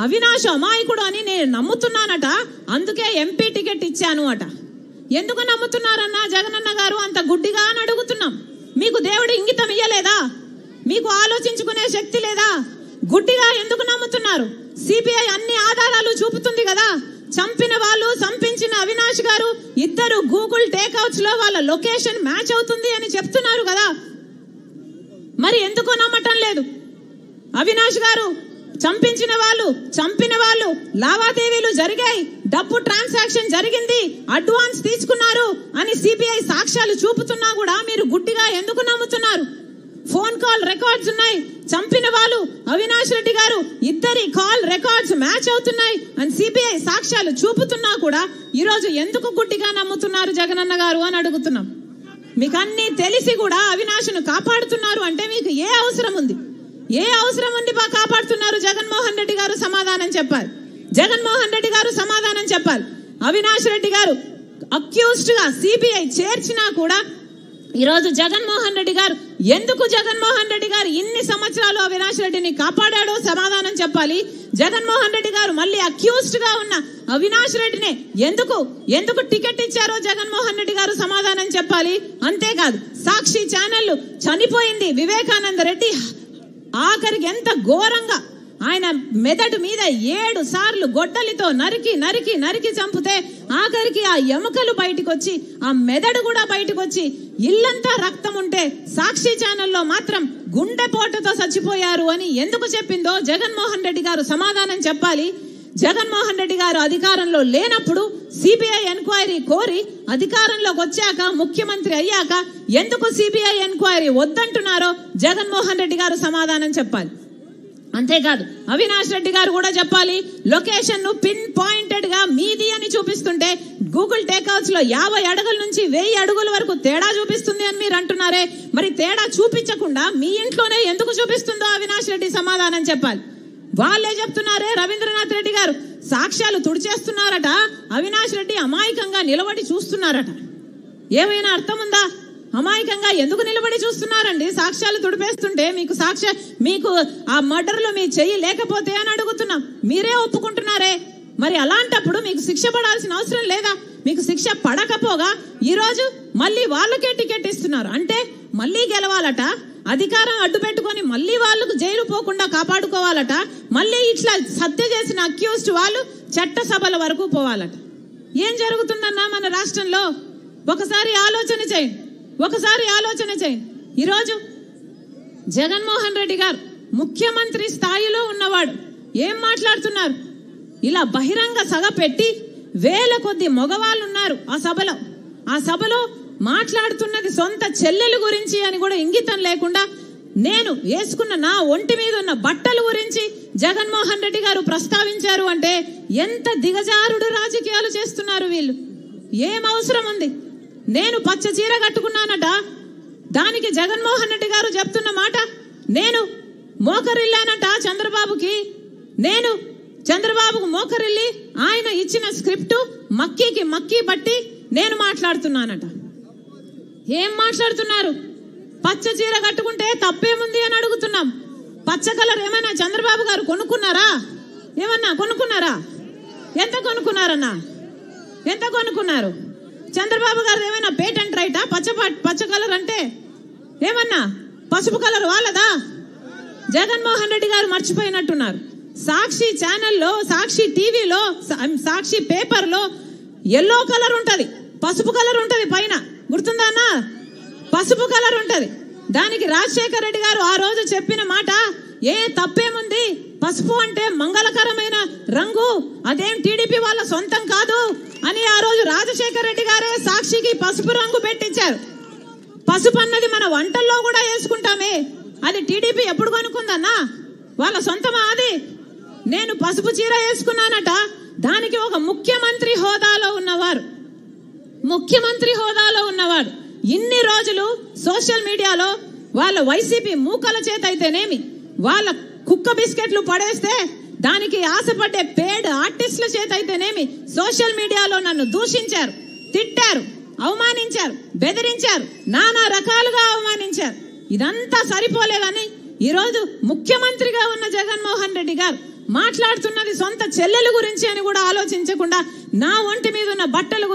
అవినాష్ అమాయకుడు అని నేను నమ్ముతున్నానట, అందుకే ఎంపీ టికెట్ ఇచ్చాను అట. ఎందుకు నమ్ముతున్నారన్నా జగనన్న గారు అంత గుడ్డిగా అని అడుగుతున్నాం. మీకు దేవుడు ఇంగితం ఇయ్యలేదా? మీకు ఆలోచించుకునే శక్తి లేదా? గుడ్డిగా ఎందుకు నమ్ముతున్నారు? సిబిఐ అన్ని ఆధారాలు చూపుతుంది కదా. చంపిన వాళ్ళు, చంపించిన అవినాష్ గారు ఇద్దరు గూగుల్ టేక్అవుట్స్ లో వాళ్ళ లొకేషన్ మ్యాచ్ అవుతుంది అని చెప్తున్నారు కదా. మరి ఎందుకు నమ్మటం లేదు? అవినాష్ గారు చంపిన వాళ్ళు లావాదేవీలు జరిగాయి, డబ్బు ట్రాన్సాక్షన్ జరిగింది, అడ్వాన్స్ తీసుకున్నారు అని సిబిఐ సాక్ష్యాలు చూపుతున్నా కూడా మీరు గుడ్డిగా ఎందుకు నమ్ముతున్నారు? ఫోన్ కాల్ రికార్డ్స్ ఉన్నాయి. చంపిన వాళ్ళు అవినాష్ రెడ్డి గారు ఇద్దరి కాల్ రికార్డ్స్ మ్యాచ్ అవుతున్నాయి అని సిబిఐ సాక్ష్యాలు చూపుతున్నా కూడా ఈరోజు ఎందుకు గుడ్డిగా నమ్ముతున్నారు జగనన్న గారు అని అడుగుతున్నాం. మీకు అన్ని తెలిసి కూడా అవినాష్ను కాపాడుతున్నారు అంటే మీకు ఏ అవసరం ఉంది? ఏ అవసరం ఉంది కాపాడుతున్నారు? జగన్మోహన్ రెడ్డి గారు సమాధానం చెప్పాలి. జగన్మోహన్ రెడ్డి గారు సమాధానం చెప్పాలి. అవినాష్ రెడ్డి గారు అక్యూజ్డ్ గా సిబిఐ చేర్చినా కూడా ఈరోజు జగన్మోహన్ రెడ్డి గారు ఇన్ని సంవత్సరాలు అవినాష్ రెడ్డిని కాపాడాడో సమాధానం చెప్పాలి. జగన్మోహన్ రెడ్డి గారు మళ్ళీ అక్యూజ్డ్ గా ఉన్న అవినాష్ రెడ్డిని ఎందుకు టికెట్ ఇచ్చారో జగన్మోహన్ రెడ్డి గారు సమాధానం చెప్పాలి. అంతేకాదు సాక్షి ఛానల్ చనిపోయింది వివేకానంద రెడ్డి, ఆఖరికి ఎంత ఘోరంగా ఆయన మెదడు మీద 7 సార్లు గొడ్డలితో నరికి చంపితే ఆఖరికి ఆ ఎముకలు బయటకు వచ్చి ఆ మెదడు కూడా బయటకు వచ్చి ఇల్లంతా రక్తం ఉంటే సాక్షి ఛానల్లో మాత్రం గుండెపోటుతో చచ్చిపోయారు అని ఎందుకు చెప్పిందో జగన్మోహన్ రెడ్డి గారు సమాధానం చెప్పాలి. జగన్మోహన్ రెడ్డి గారు అధికారంలో లేనప్పుడు సిబిఐ ఎంక్వైరీ కోరి అధికారంలోకి వచ్చాక ముఖ్యమంత్రి అయ్యాక ఎందుకు సిబిఐ ఎంక్వైరీ వద్దంటున్నారో జగన్మోహన్ రెడ్డి గారు సమాధానం చెప్పాలి. అంతేకాదు అవినాష్ రెడ్డి గారు కూడా చెప్పాలి. లొకేషన్ ను పిన్ పాయింటెడ్ గా మీది అని చూపిస్తుంటే గూగుల్ టేక్అవుట్స్ లో 50 అడుగుల నుంచి 1000 అడుగుల వరకు తేడా చూపిస్తుంది అని మీరు అంటున్నారే, మరి తేడా చూపించకుండా మీ ఇంట్లోనే ఎందుకు చూపిస్తుందో అవినాష్ రెడ్డి సమాధానం చెప్పాలి. వాళ్ళే చెప్తున్నారే, రవీంద్రనాథ్ రెడ్డి గారు సాక్ష్యాలు తుడిచేస్తున్నారట, అవినాష్ రెడ్డి అమాయకంగా నిలబడి చూస్తున్నారట. ఏమైనా అర్థం ఉందా? అమాయకంగా ఎందుకు నిలబడి చూస్తున్నారండి? సాక్ష్యాలు తుడిపేస్తుంటే మీకు ఆ మర్డర్లో మీ చెయ్యి లేకపోతే అని అడుగుతున్నాం. మీరే ఒప్పుకుంటున్నారే, మరి అలాంటప్పుడు మీకు శిక్ష పడాల్సిన అవసరం లేదా? మీకు శిక్ష పడకపోగా ఈరోజు మళ్ళీ వాళ్ళకే టికెట్ ఇస్తున్నారు అంటే మళ్ళీ గెలవాలట, అధికారం అడ్డు పెట్టుకొని మళ్ళీ వాళ్ళకు జైలు పోకుండా కాపాడుకోవాలట, మళ్ళీ ఇట్లా హత్య చేసిన అక్యూజ్డ్ వాళ్ళు చట్టసభల వరకు పోవాలట. ఏం జరుగుతుందన్నా మన రాష్ట్రంలో? ఒకసారి ఆలోచన చేయండి. ఈరోజు జగన్మోహన్ రెడ్డి గారు ముఖ్యమంత్రి స్థాయిలో ఉన్నవాడు ఏం మాట్లాడుతున్నారు? ఇలా బహిరంగ సభ పెట్టి 1000 కొద్ది మగవాళ్ళు ఉన్నారు ఆ సభలో మాట్లాడుతున్నది సొంత చెల్లెలు గురించి అని కూడా ఇంగితం లేకుండా నేను వేసుకున్న నా ఒంటి మీద ఉన్న బట్టల గురించి జగన్మోహన్ రెడ్డి గారు ప్రస్తావించారు అంటే ఎంత దిగజారుడు రాజకీయాలు చేస్తున్నారు వీళ్ళు. ఏం అవసరం ఉంది? నేను పచ్చ చీర కట్టుకున్నానట, దానికి జగన్మోహన్ రెడ్డి గారు చెప్తున్న మాట నేను మోకరిల్లానట చంద్రబాబుకు మోకరిల్లి ఆయన ఇచ్చిన స్క్రిప్ట్ మక్కీ బట్టి నేను మాట్లాడుతున్నానట. ఏం మాట్లాడుతున్నారు? పచ్చ చీర కట్టుకుంటే తప్పేముంది అని అడుగుతున్నాం. పచ్చ కలర్ ఏమైనా చంద్రబాబు గారు కొనుక్కున్నారా? ఎంత కొనుక్కున్నారన్నా? ఎంత కొనుక్కున్నారు? చంద్రబాబు గారు ఏమైనా పేటెంట్ రైటా? పచ్చ కలర్ అంటే ఏమన్నా పసుపు కలర్ వాళ్ళదా? జగన్మోహన్ రెడ్డి గారు మర్చిపోయినట్టున్నారు. సాక్షి ఛానల్లో, సాక్షి టీవీలో, సాక్షి పేపర్లో ఎల్లో కలర్ ఉంటది, పసుపు కలర్ ఉంటది, పైన గుర్తుందా అన్న? పసుపు కలర్ ఉంటది. దానికి రాజశేఖర రెడ్డి గారు ఆ రోజు చెప్పిన మాట తప్పేముంది? పసుపు అంటే మంగళకరమైన రంగు, అదేం టీడీపీ వాళ్ళ సొంతం కాదు అని ఆ రోజు రాజశేఖర రెడ్డి గారే సాక్షికి పసుపు రంగు పెట్టించారు. పసుపు అన్నది మన వంటల్లో కూడా వేసుకుంటామే, అది టీడీపీ ఎప్పుడు కొనుక్కుందన్నా? వాళ్ళ సొంతమా అది? నేను పసుపు చీర వేసుకున్నానట, దానికి ఒక ముఖ్యమంత్రి హోదాలో ఉన్నవాడు ఇన్ని రోజులు సోషల్ మీడియాలో వాళ్ళ వైసీపీ మూకల చేత అయితేనేమి, వాళ్ళ కుక్క బిస్కెట్లు పడేస్తే దానికి ఆశపడ్డే పేడ్ ఆర్టిస్టుల చేత అయితేనేమి సోషల్ మీడియాలో నన్ను దూషించారు, తిట్టారు, అవమానించారు, బెదిరించారు, నానా రకాలుగా అవమానించారు. ఇదంతా సరిపోలేదని ఈరోజు ముఖ్యమంత్రిగా ఉన్న జగన్మోహన్ రెడ్డి గారు మాట్లాడుతున్నది సొంత చెల్లెల గురించి అని కూడా ఆలోచించకుండా నా ఒంటి మీద ఉన్న బట్టల